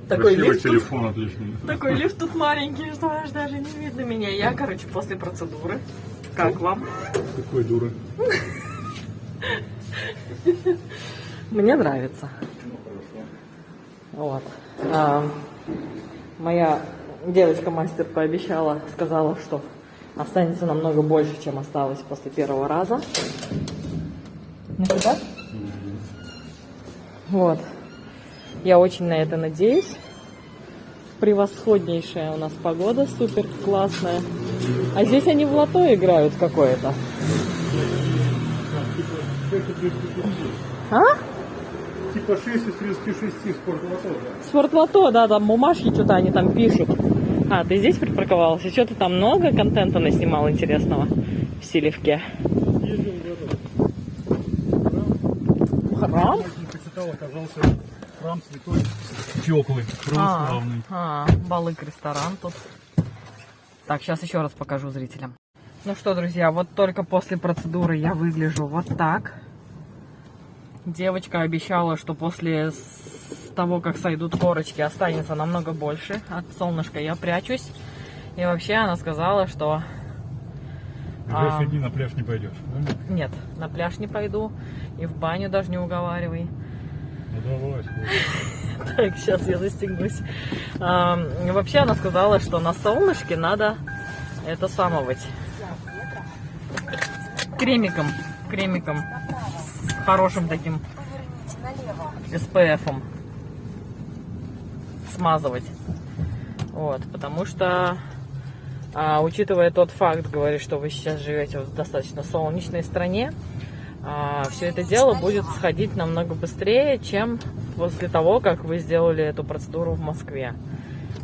Такой Красивый лифт, телефон отличный. такой лифт тут маленький, что аж даже не видно меня. Я, короче, после процедуры. Как вам? Какой дуры. Мне нравится. Вот. Моя девочка-мастер пообещала, сказала, что останется намного больше, чем осталось после первого раза. Нафига? Вот. Я очень на это надеюсь. Превосходнейшая у нас погода, супер классная. А здесь они в лото играют какое-то. А? Типа 6 из 36 спортлото, да? Спортлото, да, там бумажки что-то они там пишут. А, ты здесь припарковался? Что-то там много контента наснимал интересного в Селивке. Храм? Почитал, оказался храм святой Феклы, православный. Балык-ресторан тут. Так, сейчас еще раз покажу зрителям. Ну что, друзья, вот только после процедуры я выгляжу вот так. Девочка обещала, что после того, как сойдут корочки, останется намного больше. От солнышка я прячусь. И вообще она сказала, что... В ближайшие дни на пляж не пойдешь, да? Нет, на пляж не пойду. И в баню даже не уговаривай. Ну давай, сколько. Так, сейчас я застегнусь. Вообще она сказала, что на солнышке надо это самовать. Кремиком. С хорошим таким SPF-ом. Смазывать. Вот, потому что, учитывая тот факт, говорит, что вы сейчас живете в достаточно солнечной стране, все это дело будет сходить намного быстрее, чем после того, как вы сделали эту процедуру в Москве.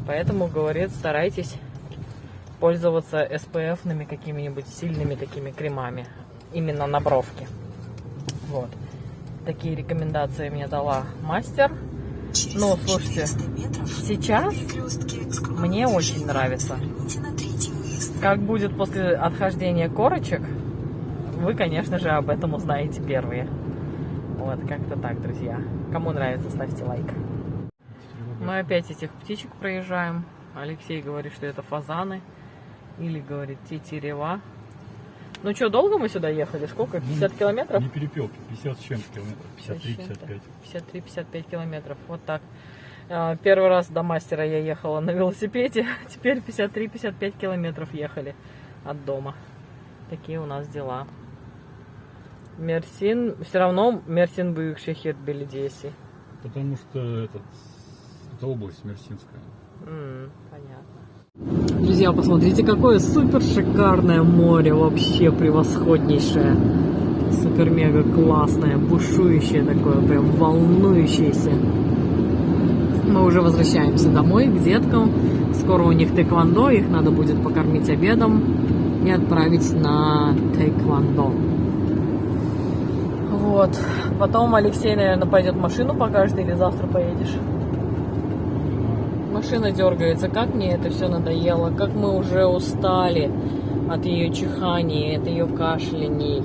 Поэтому, говорит, старайтесь пользоваться SPF-ными какими-нибудь сильными такими кремами. Именно на бровки. Вот. Такие рекомендации мне дала мастер. Ну, слушайте, сейчас мне очень нравится. Как будет после отхождения корочек, вы, конечно же, об этом узнаете первые. Вот, как-то так, друзья. Кому нравится, ставьте лайк. Мы опять этих птичек проезжаем. Алексей говорит, что это фазаны. Или, говорит, тетерева. Ну что, долго мы сюда ехали? Сколько? 50 километров? Не перепелки, 50 с чем-то километров. 53-55. 53-55 километров. Вот так. Первый раз до мастера я ехала на велосипеде. Теперь 53-55 километров ехали от дома. Такие у нас дела. Мерсин. Все равно Мерсин Büyükşehir Belediyesi. Потому что это область Мерсинская. Понятно. Друзья, посмотрите, какое супер шикарное море, вообще превосходнейшее, супер-мега классное, бушующее такое, прям волнующееся. Мы уже возвращаемся домой к деткам, скоро у них тэквондо, их надо будет покормить обедом и отправить на тэквондо. Вот, потом Алексей, наверное, пойдет машину покажет или завтра поедешь? Машина дергается, как мне это все надоело, как мы уже устали от ее чихания, от ее кашляний.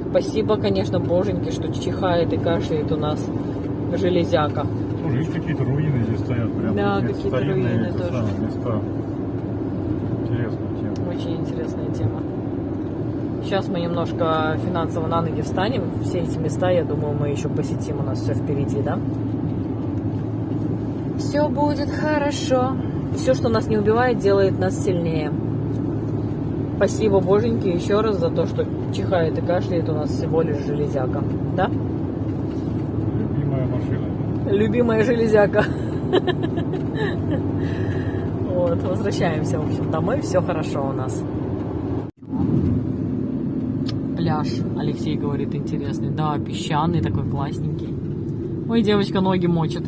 Спасибо, конечно, боженьке, что чихает и кашляет у нас железяка. Слушай, есть какие-то руины здесь стоят, прям. Да, какие-то руины тоже. Места. Интересная тема. Очень интересная тема. Сейчас мы немножко финансово на ноги встанем. Все эти места, я думаю, мы еще посетим, у нас все впереди, да? Все будет хорошо. Все, что нас не убивает, делает нас сильнее. Спасибо, боженьке, еще раз за то, что чихает и кашляет у нас всего лишь железяка. Да? Любимая машина. Любимая железяка. Вот, возвращаемся, в общем, домой. Все хорошо у нас. Пляж, Алексей говорит, интересный. Да, песчаный такой, классненький. Ой, девочка ноги мочит.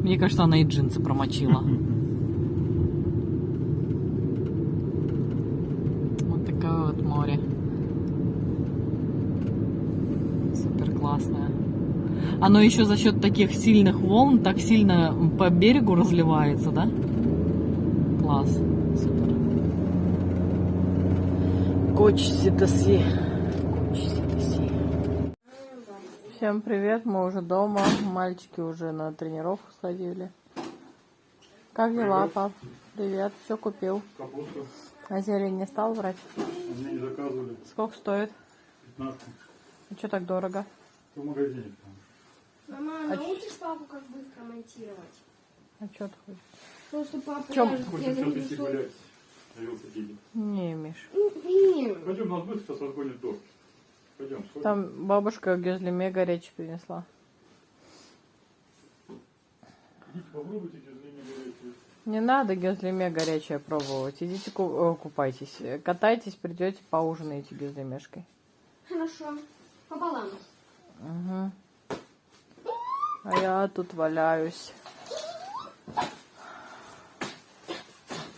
Мне кажется, она и джинсы промочила. Вот такое вот море. Супер классное. Оно еще за счет таких сильных волн так сильно по берегу разливается, да? Класс. Супер. Koç sitesi. Всем привет, мы уже дома, мальчики уже на тренировку сходили. Как дела, пап? Привет, все купил. Капусту. А зелень не стал брать? Мне не заказывали. Сколько стоит? 15. А что так дорого? В магазине. Мама, научишь папу, как быстро монтировать? А что ты хочешь? Просто папа... Чё? Хочешь сейчас идти гулять на велосипеде? Не, Миш. Пойдем, нас быстро сейчас разгонит дождь. Пойдем, сходим. Там бабушка гюзлиме горячий принесла. Идите, попробуйте гюзлиме горячие. Не надо гюзлиме горячее пробовать. Идите купайтесь. Катайтесь, придете, поужинаете гюзлимешкой. Хорошо. Пополам. Угу. А я тут валяюсь.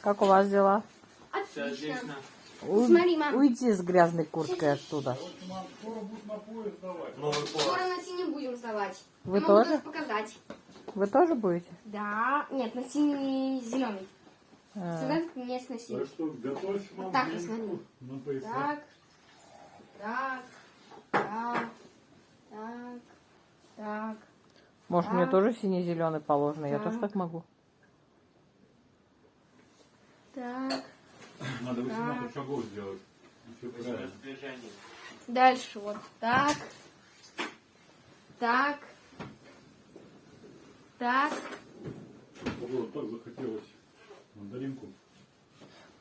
Как у вас дела? Отлично. Смотри, мам. Уйди с грязной курткой отсюда. Мам, скоро будут на поезд давать. Скоро на синий будем сдавать. Вы Я могу тоже? даже показать. Вы тоже будете? Да. Нет, на синий зеленый. Всегда не с Так синий. что готовь, мам, Так, денежку посмотри. на поезд. Так. Так. Так. Так. Так. Может, мне тоже синий-зеленый положено? Я Да. тоже так могу. Так. Надо 18 шагов сделать. Все правильно. Дальше вот так. Так. Так. Вот так захотелось мандаринку.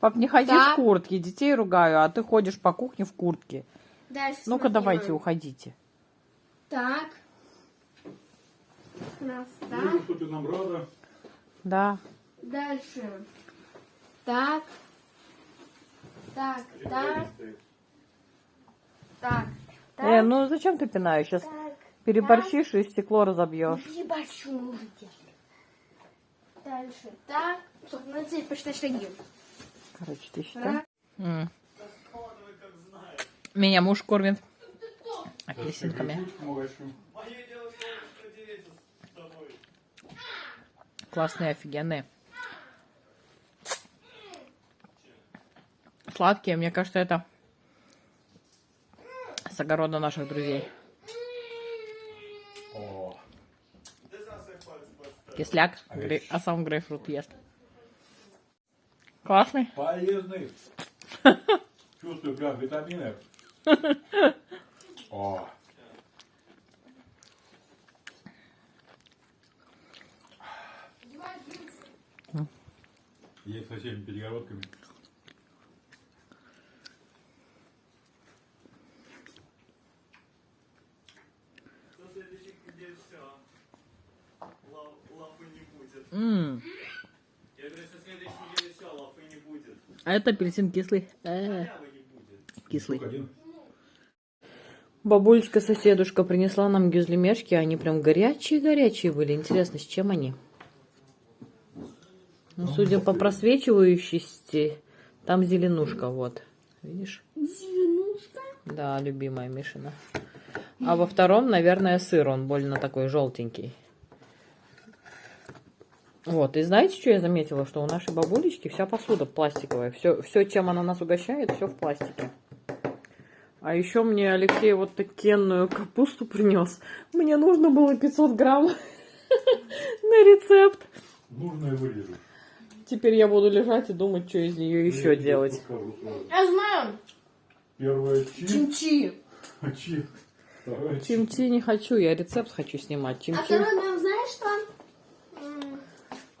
Пап, не ходи Так. в куртке, детей ругаю, а ты ходишь по кухне в куртке. Дальше. Ну-ка, смотри, давайте, мам. уходите. Так. Раз, так. Вижу, что ты нам рада. Да. Дальше. Так. Так, так, так, так. Ну зачем ты пинаешь? Сейчас Так. переборщишь и стекло разобьешь. Ебачу нужно делать. Дальше. Так. Стоп, надо теперь посчитать шаги. Короче, ты Раз. считай. Меня муж кормит апельсинками. Грибочку молочу. Классные, офигенные. Сладкие, мне кажется, это с огорода наших друзей. О, Кисляк, а сам грейпфрут ест. Классный? полезный. Чувствую прям витамины. О. Есть со всеми перегородками. Лапы не будет. Я говорю, что в следующей неделе все, лапы не будет. А это апельсин кислый. Халявы не будет. Кислый. Штук один. Бабулечка, соседушка принесла нам гюзлимешки. Они прям горячие-горячие были. Интересно, с чем они? Ну, судя по просвечивающести, там зеленушка, вот. Видишь? Зеленушка. Да, любимая Мишина. А во втором, наверное, сыр. Он больно такой желтенький. Вот, и знаете, что я заметила? Что у нашей бабулечки вся посуда пластиковая. Все, чем она нас угощает, все в пластике. А еще мне Алексей вот такенную капусту принес. Мне нужно было 500 грамм на рецепт. Нужно и вырежу. Теперь я буду лежать и думать, что из нее еще делать. Я знаю. Первое чи. Чимчи. Чи. Второе чи. Чимчи не хочу, я рецепт хочу снимать. А Чимчи. второй, мам, знаешь что?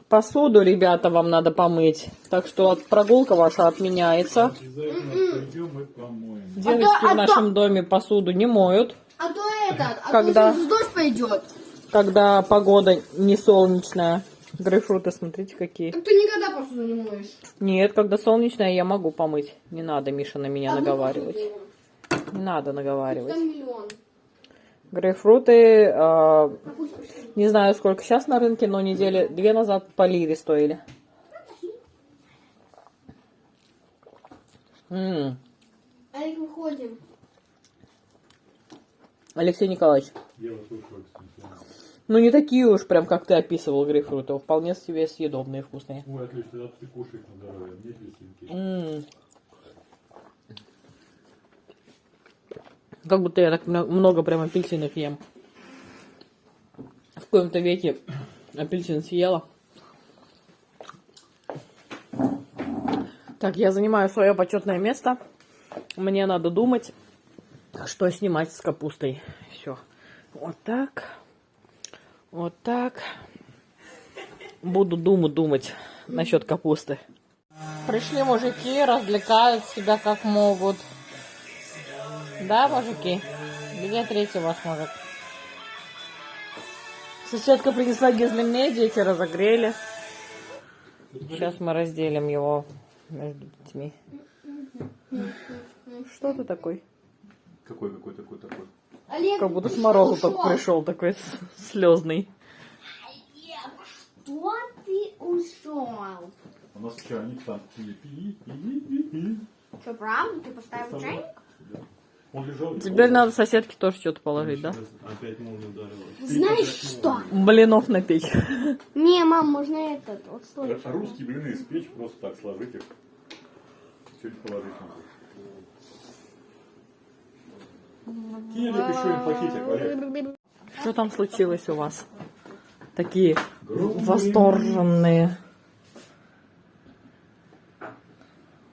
Посуду, ребята, вам надо помыть. Так что прогулка ваша отменяется. Обязательно пойдем и помоем. Девочки в нашем доме посуду не моют, А то этот, а Когда? то дождь пойдет. когда погода не солнечная. Грейпфруты, смотрите, какие. Ты никогда посуду не моешь. Нет, когда солнечная, я могу помыть. Не надо, Миша, на меня Одну наговаривать. посуду. Не надо наговаривать. Там миллион. Грейпфруты, не знаю, сколько сейчас на рынке, но недели 2 назад по лире стоили. Алик, выходим. Алексей Николаевич, Я вас слушаю, кстати. ну не такие уж прям, как ты описывал грейпфруты, вполне себе съедобные, вкусные. Ой, отлично, тогда ты кушаешь на здоровье. Мне апельсинки. Как будто я так много прям апельсинов ем. В коем-то веке апельсин съела. Так, я занимаю свое почетное место. Мне надо думать, что снимать с капустой. Все. Вот так. Вот так. Буду думать насчет капусты. Пришли мужики, развлекают себя как могут. Да, мужики? Где третий ваш мужик? Соседка принесла гизлине, дети разогрели. Сейчас мы разделим его между детьми. Что ты такой? Какой такой? Олег, Как будто ты с морозу что только пришел, такой слезный. Что ты ушел? У нас чайник там. Что, правда? Ты поставил чайник? Он лежал. Теперь надо соседке тоже что-то положить, да? Опять молния ударила. Знаешь что? Блинов напечь. Не, мам, можно этот. Вот стой. Русские блины испечь, просто так сложить их. Чуть положить надо. Кинь еще им пакетик, Олег. Что там случилось у вас? Такие восторженные.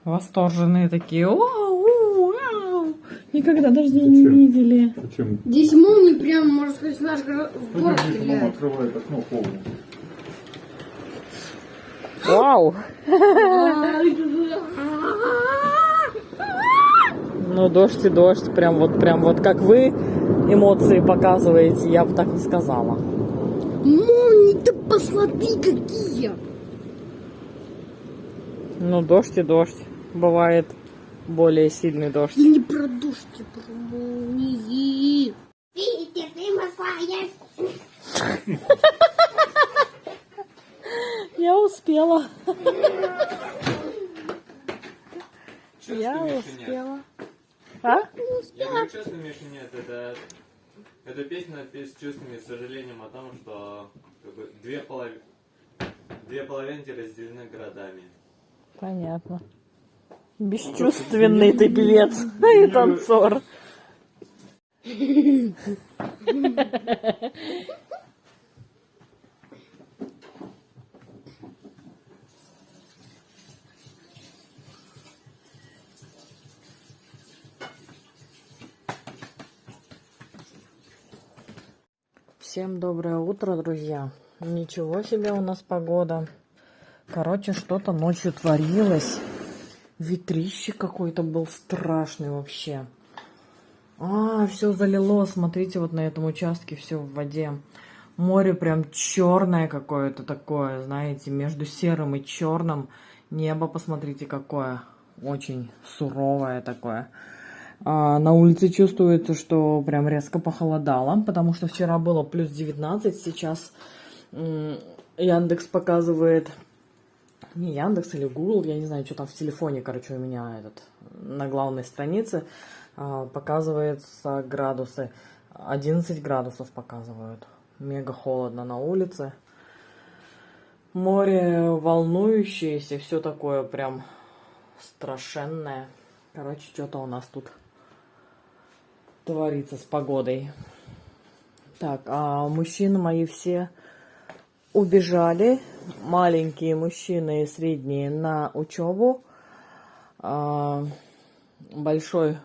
Восторженные такие. Вау! Никогда дождей не видели. Зачем? Здесь молнии прям, можно сказать, наш город Мама стреляет. открывает окно полное. Вау! Ну, дождь и дождь. Прям вот как вы эмоции показываете, я бы так не сказала. Молнии-то посмотри какие! Ну, дождь и дождь. Бывает более сильный дождь. Я не про дождь, я про молнии. Видите, ты Москва, Я успела. Честно, Я Миша, нет. успела. А? Я говорю, честно, Миша, нет, это песня с чувствами, с сожалением о том, что как бы, две половинки разделены городами. Понятно. Бесчувственный ты певец и танцор. Всем доброе утро, друзья. Ничего себе у нас погода. Короче, что-то ночью творилось. Ветрище какой-то был страшный вообще. Все залило. Смотрите, вот на этом участке все в воде. Море прям черное какое-то такое, знаете, между серым и черным. Небо, посмотрите, какое. Очень суровое такое. На улице чувствуется, что прям резко похолодало, потому что вчера было плюс 19, сейчас Яндекс показывает, не Яндекс или Google, я не знаю, что там в телефоне, короче, у меня на главной странице показывается градусы, 11 градусов показывают, мега холодно на улице, море волнующееся, все такое прям страшенное, короче, что-то у нас тут творится с погодой. Так, мужчины мои все убежали. Маленькие мужчины и средние на учебу. Большой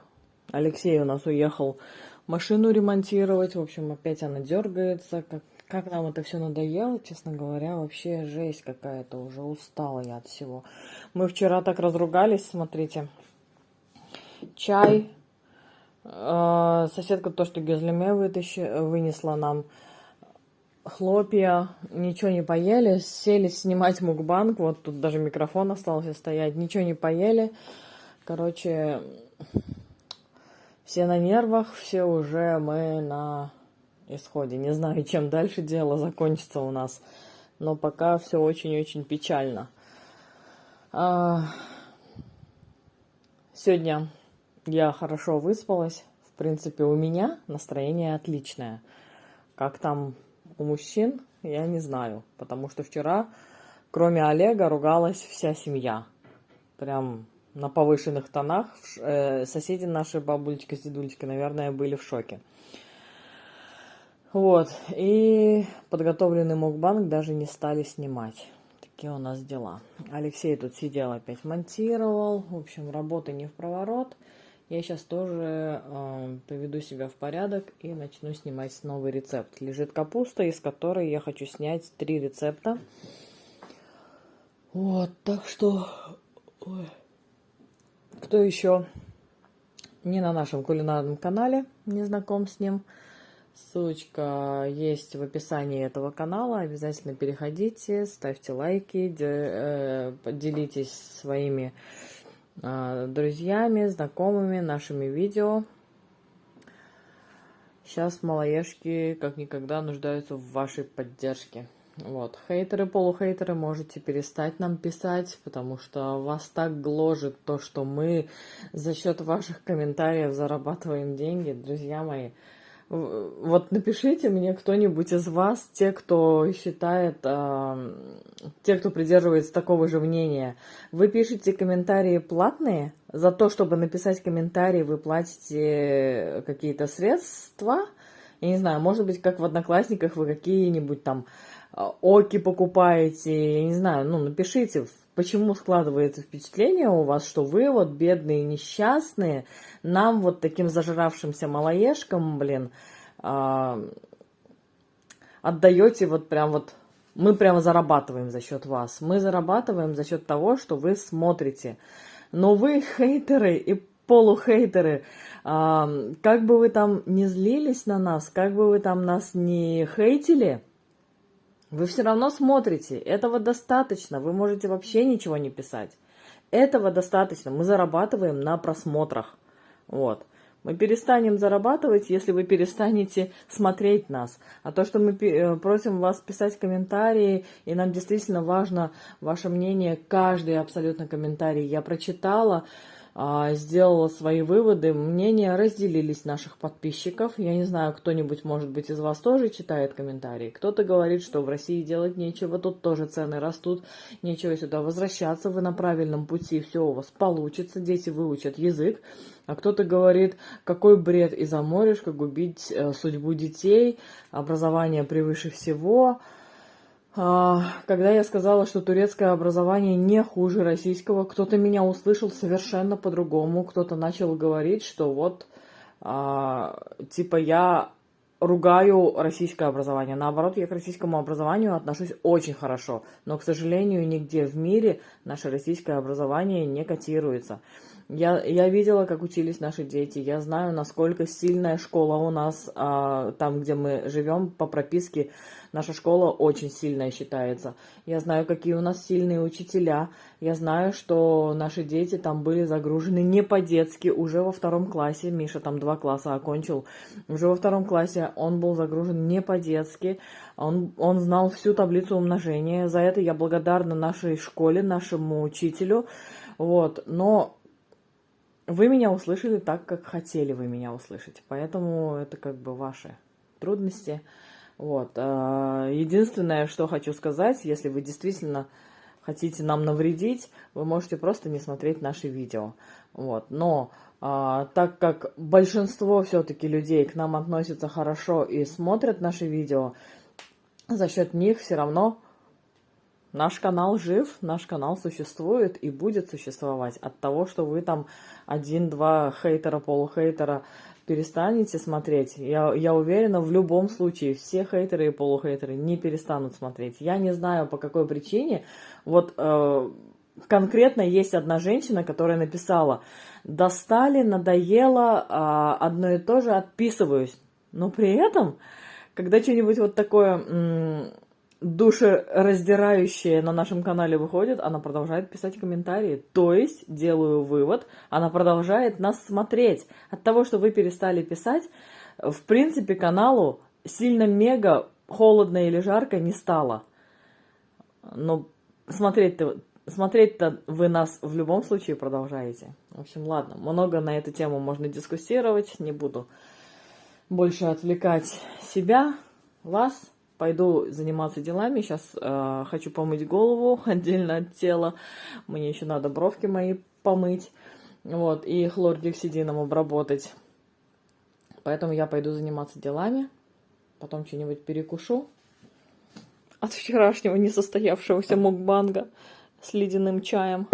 Алексей у нас уехал машину ремонтировать. В общем, опять она дергается. Как нам это все надоело, честно говоря. Вообще жесть какая-то. Уже устала я от всего. Мы вчера так разругались, смотрите. Чай. Соседка то, что гюзлеме вынесла нам хлопья, ничего не поели, сели снимать мукбанг, вот тут даже микрофон остался стоять, ничего не поели, короче, все на нервах, все уже мы на исходе, не знаю, чем дальше дело закончится у нас, но пока все очень-очень печально. Сегодня я хорошо выспалась. В принципе, у меня настроение отличное. Как там у мужчин, я не знаю. Потому что вчера, кроме Олега, ругалась вся семья. Прям на повышенных тонах. Соседи наши, бабулечка с дедулечкой, наверное, были в шоке. Вот, и подготовленный мукбанг даже не стали снимать. Такие у нас дела. Алексей тут сидел, опять монтировал. В общем, работа не в проворот. Я сейчас тоже приведу себя в порядок и начну снимать новый рецепт. Лежит капуста, из которой я хочу снять 3 рецепта. Вот, так что... Ой. Кто еще не на нашем кулинарном канале, не знаком с ним, ссылочка есть в описании этого канала. Обязательно переходите, ставьте лайки, делитесь своими друзьями, знакомыми, нашими видео. Сейчас малоежки как никогда нуждаются в вашей поддержке. Вот, хейтеры, полухейтеры, можете перестать нам писать, потому что вас так гложет то, что мы за счет ваших комментариев зарабатываем деньги, друзья мои. Вот напишите мне кто-нибудь из вас, те, кто считает, те, кто придерживается такого же мнения. Вы пишете комментарии платные? За то, чтобы написать комментарий, вы платите какие-то средства? Я не знаю, может быть, как в Одноклассниках вы какие-нибудь там оки покупаете, я не знаю, ну, напишите, почему складывается впечатление у вас, что вы вот бедные, несчастные, нам вот таким зажравшимся малоежкам, блин, отдаете вот прям вот, мы прямо зарабатываем за счет вас, мы зарабатываем за счет того, что вы смотрите, но вы хейтеры и полухейтеры, как бы вы там не злились на нас, как бы вы там нас не хейтили, вы все равно смотрите, этого достаточно, вы можете вообще ничего не писать. Этого достаточно, мы зарабатываем на просмотрах. Вот. Мы перестанем зарабатывать, если вы перестанете смотреть нас. А то, что мы просим вас писать комментарии, и нам действительно важно ваше мнение, каждый абсолютно комментарий я прочитала, сделала свои выводы, мнения разделились наших подписчиков. Я не знаю, кто-нибудь, может быть, из вас тоже читает комментарии. Кто-то говорит, что в России делать нечего, тут тоже цены растут, нечего сюда возвращаться, вы на правильном пути, все у вас получится, дети выучат язык. А кто-то говорит, какой бред и заморишка губить судьбу детей, образование превыше всего. Когда я сказала, что турецкое образование не хуже российского, кто-то меня услышал совершенно по-другому. Кто-то начал говорить, что вот, типа, я ругаю российское образование. Наоборот, я к российскому образованию отношусь очень хорошо. Но, к сожалению, нигде в мире наше российское образование не котируется. Я видела, как учились наши дети. Я знаю, насколько сильная школа у нас, там, где мы живем, по прописке. Наша школа очень сильная считается. Я знаю, какие у нас сильные учителя. Я знаю, что наши дети там были загружены не по-детски. Уже во 2 классе, Миша там 2 класса окончил, уже во 2 классе он был загружен не по-детски. Он знал всю таблицу умножения. За это я благодарна нашей школе, нашему учителю. Вот. Но вы меня услышали так, как хотели вы меня услышать. Поэтому это как бы ваши трудности. Вот. Единственное, что хочу сказать, если вы действительно хотите нам навредить, вы можете просто не смотреть наши видео. Вот. Но так как большинство все-таки людей к нам относятся хорошо и смотрят наши видео, за счет них все равно наш канал жив, наш канал существует и будет существовать. От того, что вы там 1-2 хейтера, полухейтера перестанете смотреть, я уверена, в любом случае все хейтеры и полухейтеры не перестанут смотреть. Я не знаю, по какой причине. Вот конкретно есть одна женщина, которая написала: достали, надоело, одно и то же, отписываюсь. Но при этом, когда что-нибудь вот такое душераздирающее на нашем канале выходит, она продолжает писать комментарии. То есть, делаю вывод, она продолжает нас смотреть. От того, что вы перестали писать, в принципе, каналу сильно мега холодно или жарко не стало. Но смотреть-то вы нас в любом случае продолжаете. В общем, ладно, много на эту тему можно дискуссировать, не буду больше отвлекать себя, вас. Пойду заниматься делами. Сейчас хочу помыть голову отдельно от тела. Мне еще надо бровки мои помыть. Вот, и хлоргексидином обработать. Поэтому я пойду заниматься делами. Потом что-нибудь перекушу от вчерашнего несостоявшегося мукбанга с ледяным чаем.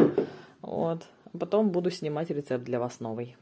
Вот. А потом буду снимать рецепт для вас новый.